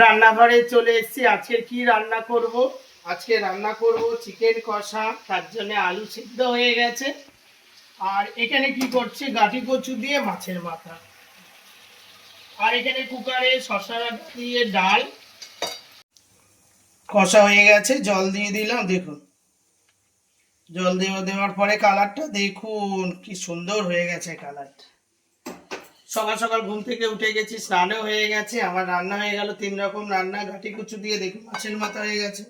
রান্নাঘরে চলে এসেছি। আজকে কি রান্না করব? আজকে রান্না করব চিকেন কষা। তার জন্য আলু সিদ্ধ হয়ে গেছে। আর এখানে কি করছি, গাঁটি কচু দিয়ে মাছের মাথা। আর এখানে কুকারে শসা দিয়ে ডাল। কষা হয়ে গেছে, জল দিয়ে দিলাম। দেখুন, জল দেওয়ার পরে কালারটা দেখুন কি সুন্দর হয়ে গেছে কালারটা। সকাল সকাল ঘুম থেকে উঠে গেছি, স্নানও হয়ে গেছে, আমার রান্না হয়ে গেল 3 রকম রান্না। ঘাটি কুচু দিয়ে দেখুন মাছের মাথা হয়ে গেছে।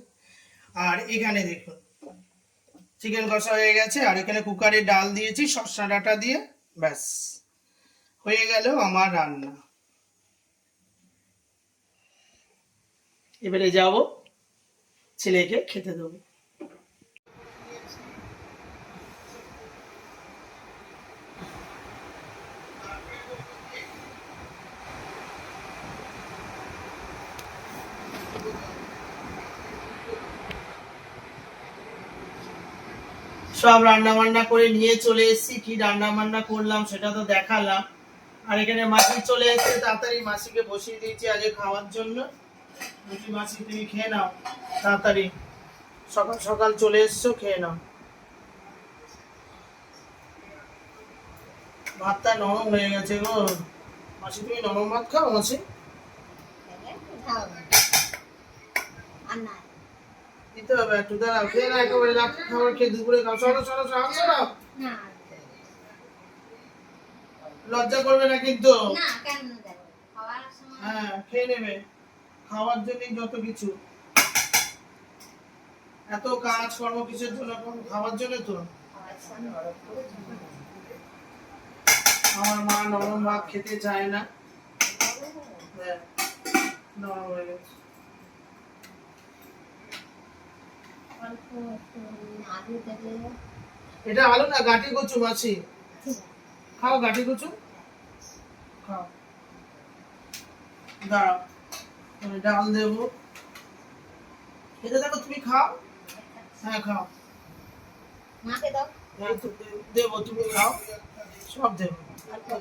আর এখানে দেখুন চিকেন কষা হয়ে গেছে। আর এখানে কুকারে ডাল দিয়েছি শসা ডাঁটা দিয়ে। ব্যাস হয়ে গেল আমার রান্না। এবারে যাব ছেলেকে খেতে দেবো। সব রান্না বান্না করে নিয়ে চলে এসেছি। কি রান্না বান্না করলাম সেটা তো দেখালাম। আর এখানে মাসি চলে এসেছে, তাড়াতাড়ি মাসিকে বসিয়ে দিয়েছি আগে খাওয়ার জন্য। মাসি তুমি খেয়ে নাও তাড়াতাড়ি, সকাল সকাল চলে এসছো, খেয়ে নাও। ভাতটা নরম হয়ে গেছে গো মাসি, তুমি নরম ভাত খাও মাসি? দিতে হবে একটু, দাঁড়াও। খেয়ে না একেবারে রাত্রে খাবার খেয়ে দুপুরে খাও। সরো সরো সরো সরো, লজ্জা করবে না কিন্তু। হ্যাঁ খেয়ে নেবে, খাওয়ার জন্যই যত কিছু। এত কাজ কর্ম কিসের জন্য? খাওয়ার জন্য তো। আমার মা নরম ভাত খেতে চায় না। নরম হয়ে গেছে। এটা আলু না, গাঁটি কচু মাছি। খাও গাঁটি কচু, খাও। দাঁড়াও ডাল দেবো, খেতে দেখো, তুমি খাও। হ্যাঁ খাও, মাকে দাও। দেবো, তুমি খাও, সব দেবো।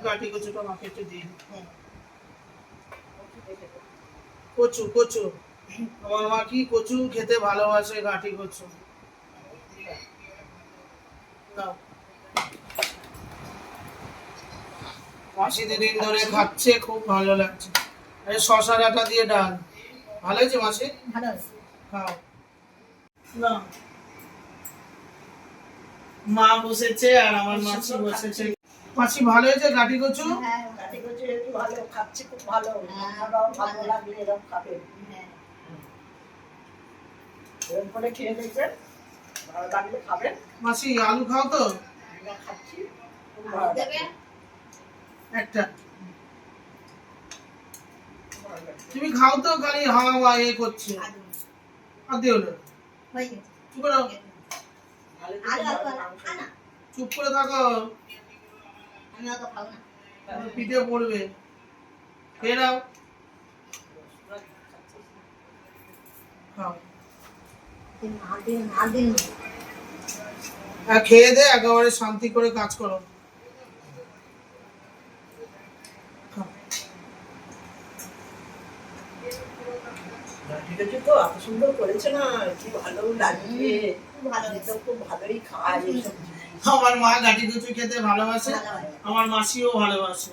গাঁটি কচুটা মাকে একটু দিয়ে। কচু কচু, আমার মা কি কচু খেতে ভালোবাসে, গাঁটি কচু। মাসি দুদিন ধরে খাচ্ছে, খুব ভালো লাগছে। শসা ডাঁটা দিয়ে ডাল ভালো হয়েছে মাসি, ভালো হয়েছে, খাও না। মা বসেছে আর আমার মাসি বসেছে। মাসি ভালো হয়েছে গাঁটি কচু? হ্যাঁ গাঁটি কচু একটু ভালো, খাচ্ছি খুব ভালো। আমারও ভালো লাগলে এরকম খাবে। হ্যাঁ এরকম করে খেয়ে দেখবেন, ভালো লাগলে খাবেন। মাসি আলু খাও তো? খাচ্ছি, দেবে একটা। তুমি খাও তো, খালি হাওয়া হাওয়া এ করছে। আর দিও না, চুপ করে চুপ করে থাকো, পিঠে পড়বে। খেয়ে নাও, খাও। খেয়ে দে, একেবারে শান্তি করে কাজ করো। ঠিক আছে তো, এত সুন্দর করেছে না, কি ভালো লাগছে। খুব ভালোই খায়। আমার মা গাঁটি কচু খেতে ভালোবাসে, আমার মাসিও ভালোবাসে।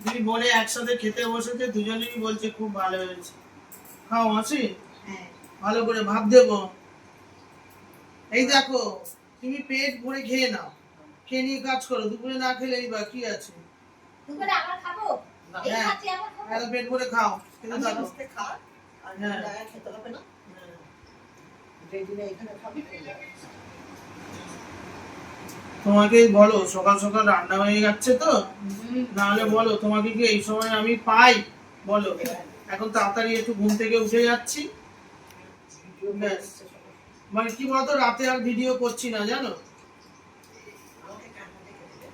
দুই বোনে একসাথে খেতে বসেছে, দুজনেই বলছে খুব ভালো হয়েছে। খাও মাসি, ভালো করে ভাত দেবো। এই দেখো, তুমি পেট ভরে খেয়ে নাও, খেয়ে নিয়ে কাজ করো। দুপুরে না খেলে বা কি আছে? দুপুরে আবার খাবো। হ্যাঁ পেট ভরে খাও, খেতে থাকো। খেতে হবে না, তোমাকে বলো সকাল সকাল রান্না হয়ে যাচ্ছে তো, নাহলে বলো তোমাকে কি এই সময় আমি পাই? বলো, এখন তাড়াতাড়ি একটু ঘুম থেকে উঠে যাচ্ছি। মানে কি বলতো, রাতে আর ভিডিও করছি না জানো।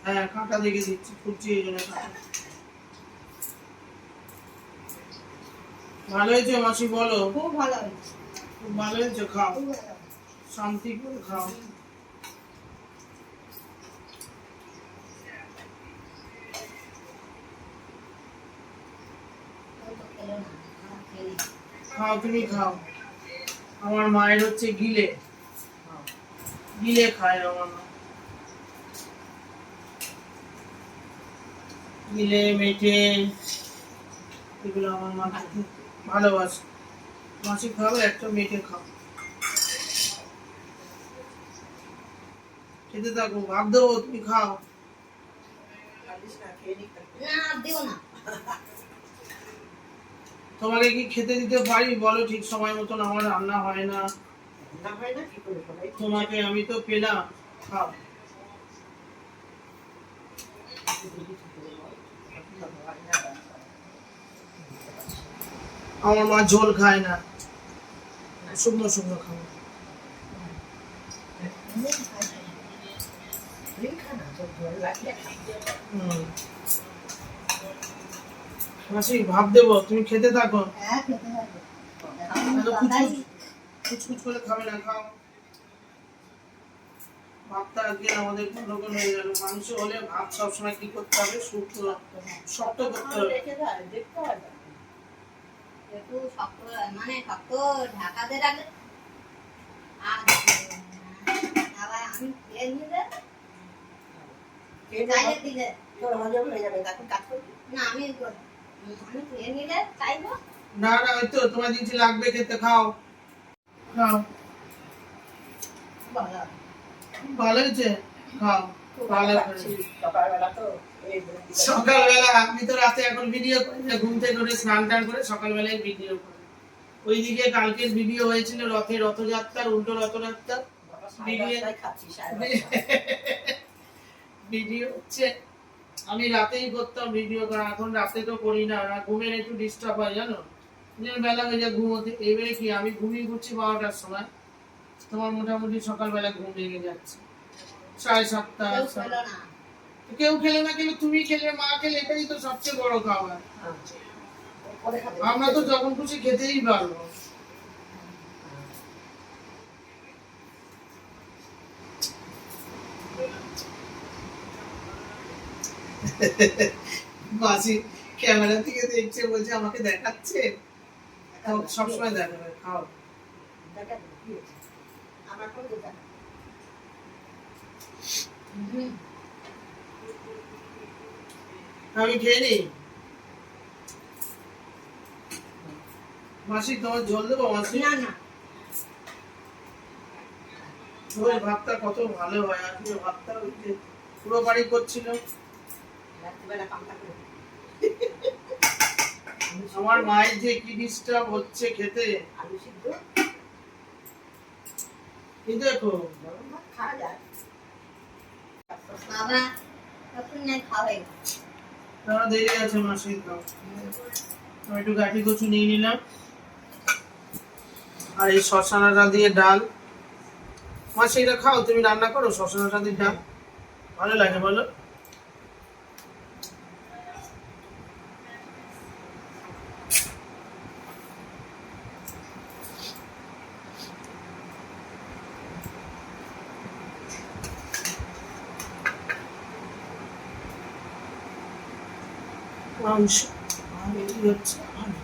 হ্যাঁ কাঁটা দেখে দিচ্ছি, খুঁজছি এই জন্য। ভালো হয়েছে মাসি, বলো। খুব ভালো হয়েছে, খুব ভালো হয়েছে। খাও, শান্তি করে খাও। খাও, তুমি খাও। আমার মায়ের হচ্ছে গিলে গিলে খায় আমার মা, গিলে মেটে এগুলো আমার মা খেতে ভালোবাসে। মাসি খাবে, একটা মেটে খাও, খেতে থাকো, ভাব দেবো, তুমি খাও। তোমাকে কি খেতে দিতে পারি বলো ঠিক সময় মতন? আমার রান্না হয় না, তোমাকে আমি তো পেলাম, খাও। আমার মা ঝোল খায় না, শুকনো শুকনো খাও। মাসি ভাব দেবো, তুমি খেতে থাকো। কুচকুচ করে খাবে না, খাও। ভাতটা আজকে আমাদের গন্ডগোল হয়ে গেল। মাংস হলে ভাত সবসময় কি করতে হবে? শক্ত করতে হবে। একটু শক্ত, মানে শক্ত ঢাকাতে রাখলে আবার আমি খেয়ে নিলে চাইলে দিলে তোর হজম হয়ে যাবে, তখন কাজ করবি না। আমি খেয়ে নিলে চাইবো না না, ওই তো তোমার জিনিস লাগবে খেতে, খাও খাও। ভালো হয়েছে, খাও। সকালবেলা আপনি তো রাতে এখন ভিডিও করেন, ঘুম থেকে উঠে স্নান টান করে সকালবেলায় ভিডিও করেন। ওইদিকে কালকের ভিডিও হয়েছিল রথযাত্রার, উল্টো রথযাত্রার ভিডিও হচ্ছে। আমি রাতেই করতাম ভিডিও করা, এখন রাতে তো করি না, ঘুমের একটু ডিস্টার্ব হয় জানো, বেলা হয়ে যায় ঘুমোতে। এবারে কি আমি ঘুমিয়ে ঘুরছি 12টার সময়, তোমার মোটামুটি সকালবেলা ঘুম ভেঙে যাচ্ছে 7:30। কেউ খেলে না খেলে, তুমি খেলে, মা খেলে, এটাই তো সবচেয়ে বড় খাবার। আমরা তো যখন খুশি খেতেই পারবো। মাসি ক্যামেরা থেকে দেখছে, বলছে আমাকে দেখাচ্ছে, সবসময় দেখাবে, খাও। আমি খেয়ে নিই। মাসি তোমার জল দেবো? মাসি না না, ওই ভাতটা কত ভালো হয়, আজকে ভাতটা পুরো বাড়ি করছিল। আমার মায়ের যে কি ডিস্টার্ব হচ্ছে খেতে, এই দেখো বাবা কখন না খাবে, তারা দেরি আছে। মাসি খাও, আমি একটু গাঠি কচু নিয়ে নিলাম, আর এই শসা ডাঁটা দিয়ে ডাল। মাসি এটা খাও, তুমি রান্না করো শসা ডাঁটা দিয়ে ডাল, ভালো লাগে বলো? মাংস আর এই হচ্ছে আলু।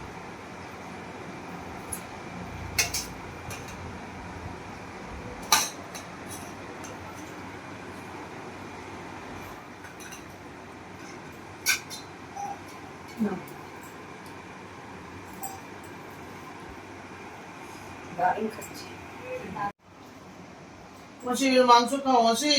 মাসি মাংস খাও, মাসি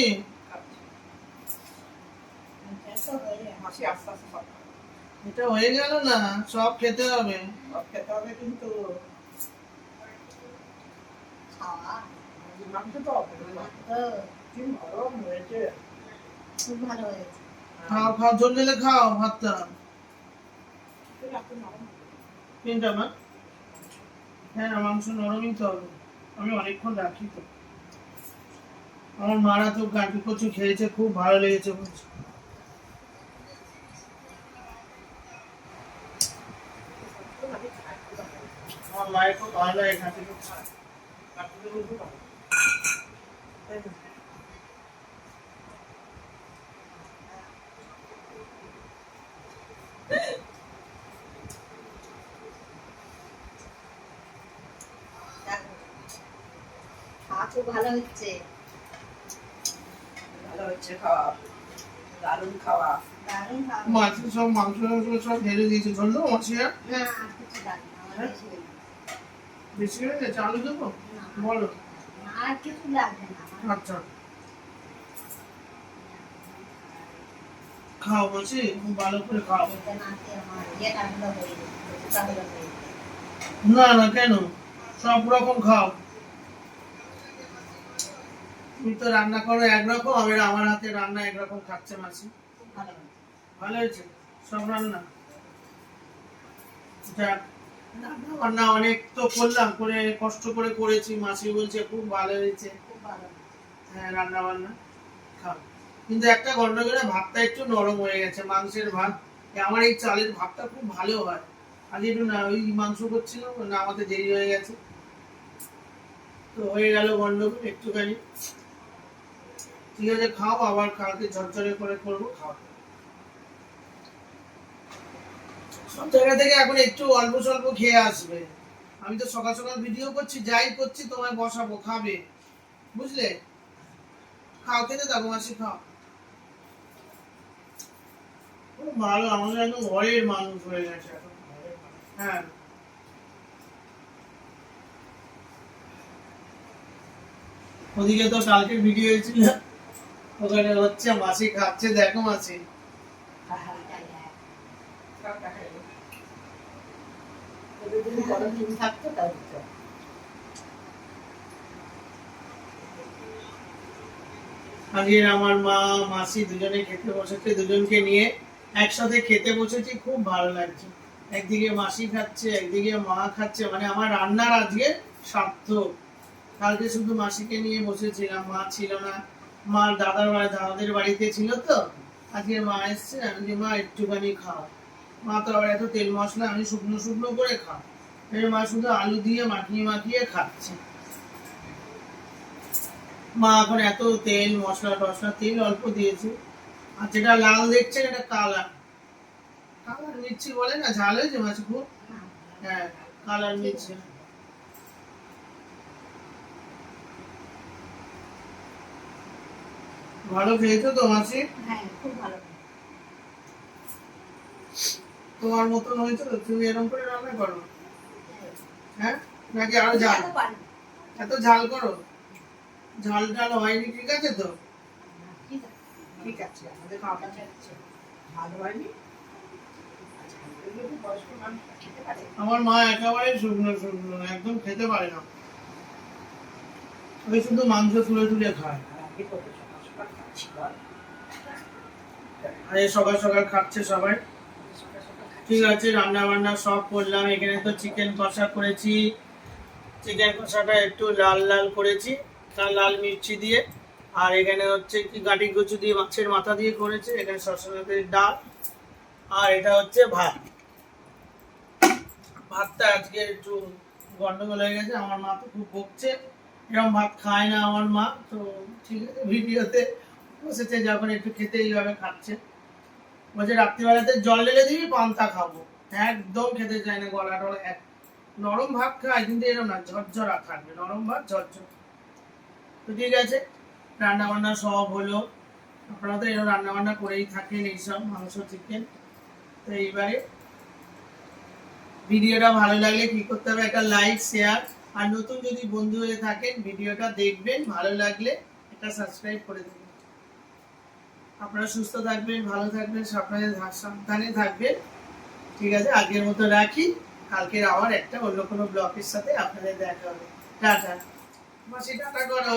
এটা হয়ে গেল না, সব খেতে হবে, সব খেতে হবে, কিন্তু খাও খাও, জল ঢেলে খাও ভাতটা। তিনটা মা, হ্যাঁ মাংস নরমই তো হবে, আমি অনেকক্ষণ রাখি তো। আমার মারা তো গাঁটি কচু খেয়েছে, খুব ভালো লেগেছে বলছে। আমার মায়ের খুব ভালো লাগে গাঁটি কচু। খুব ভালো হচ্ছে। ভালো হচ্ছে খাওয়া, দারুণ খাওয়া। দারুণ খাওয়া। মাছ সব মাংস সব ঢেলে দিয়েছে, ধরলো মাছি আর না আর কিছু লাগবে না, আমার বেশি হয়ে গেছে। বেশি হয়ে গেছে, আলু দেবো না, বলো। আর কিছু লাগবে না আমার। আচ্ছা খাও মাছি, খুব ভালো করে খাও। এটা না খেয়ে আমার ইয়েটা হলো হয়ে গেছে, কিছুটা হলো হয়ে গেছে। না না কেন, সব রকম খাও। তুমি তো রান্না করো একরকম, আমার হাতে রান্না একরকম খাচ্ছে মাছি। খুব ভালো হয়েছে। ভালো হয়েছে সব রান্না। যাক, রান্না বান্না অনেক তো করলাম, করে কষ্ট করে করেছি, মাসি বলছে খুব ভালো হয়েছে। খুব ভালো হয়েছে। হ্যাঁ রান্না বান্না খাও, কিন্তু একটা গন্ডগোলে ভাতটা একটু নরম হয়ে গেছে, মাংসের ভাত। আমার এই চালের ভাতটা খুব ভালো হয়, আজ একটু না ওই মাংস করছিল না, আমাদের দেরি হয়ে গেছে, তো হয়ে গেল গন্ডগোল একটুখানি। ঠিক আছে খাও, আবার কালকে ঝরঝরে করে করবো, খাও। সব জায়গা থেকে এখন একটু অল্প স্বল্প খেয়ে আসবে। আমি তো সকাল সকাল ভিডিও করছি, যাই করছি তোমায় বসাবো, খাবে, বুঝলে? খাও, খেতে থাকো মাসি, খাও। খুব ভালো, আমাদের একদম ঘরের মানুষ হয়ে গেছে এখন। হ্যাঁ ওদিকে তো কালকের ভিডিও হয়েছিল, ওখানে হচ্ছে মাসি খাচ্ছে, দেখো মাসি। আজকে আমার মা মাসি দুজনে খেতে বসেছে, দুজনকে নিয়ে একসাথে খেতে বসেছি, খুব ভালো লাগছে। একদিকে মাসি খাচ্ছে, একদিকে মা খাচ্ছে, মানে আমার রান্নার আজকে সার্থক। কালকে শুধু মাসিকে নিয়ে বসেছিলাম, মা ছিল না, মা দাদাদের বাড়িতে ছিল, তো আজকে মা এসছে, আমি যে মা একটুখানি খাও। মা তো আবার এত তেল মশলা, আমি শুকনো শুকনো করে খাও, মা শুধু আলু দিয়ে মাখিয়ে মাখিয়ে খাচ্ছে। মা এখন এত তেল মশলা টশলা, তেল অল্প দিয়েছে। আর যেটা লাল দেখছেন এটা কালার, কালার মির্চি বলে না, ঝাল হয়েছে মাছ খুব। হ্যাঁ কালার মির্চি। ভালো খেয়েছো তো মাসি? হ্যাঁ খুব ভালো। তোমার মতন হয়েছে তো, তুমি এরকম করে রান্না করো? হ্যাঁ নাকি আরো ঝাল? এত ঝাল করো? ঝাল ঝাল হয়নি, ঠিক আছে তো? ঠিক আছে, আমাদের খাওয়াটা ঝাল হয়নি। আমার মা একেবারে শুকনো শুকনো, একদম খেতে পারে না, ওই শুধু মাংস তুলে তুলে খায়। আরে সকাল সকাল খাচ্ছে সবাই। ঠিক আছে, রান্না বান্না সব করলাম। এখানে তো চিকেন কষা করেছি, চিকেন কষাটা একটু লাল লাল করেছি, লাল মির্চি দিয়ে। আর এখানে হচ্ছে কি গাটি কচু দিয়ে মাছের মাথা দিয়ে করেছে, এখানে শশাতে ডাল, আর এটা হচ্ছে ভাত। ভাতটা আজকে একটু গন্ডগোল হয়ে গেছে, আমার মা তো খুব বকছে, এরকম ভাত খায় না আমার মা, তো ঠিক আছে ভিডিওতে বসেছে যখন একটু খেতে এইভাবে খাচ্ছে। বলছে রাত্রিবেলাতে জল ঢেলে দিবি, পান্তা খাবো। একদম খেতে চায় না, গলা টলা এক নরম ভাত খায়, কিন্তু এরকম না, ঝরঝরা থাকবে, নরম ভাত ঝরঝর। তো ঠিক আছে, রান্না বান্না সব হলো। আপনারা তো এরকম রান্না বান্না করেই থাকেন, এইসব মাংস চিকেন। তো এইবারে ভিডিওটা ভালো লাগলে কি করতে হবে, একটা লাইক শেয়ার, আর নতুন যদি বন্ধু হয়ে থাকেন ভিডিওটা দেখবেন, ভালো লাগলে একটা সাবস্ক্রাইব করে দেবেন। আপনারা সুস্থ থাকবেন, ভালো থাকবেন, সাবধানে থাকবেন। ঠিক আছে, আজকের মতো রাখি, কালকে আবার একটা অন্য কোনো ব্লগের সাথে আপনাদের দেখা হবে। টাটা মাসি, টাটা করো।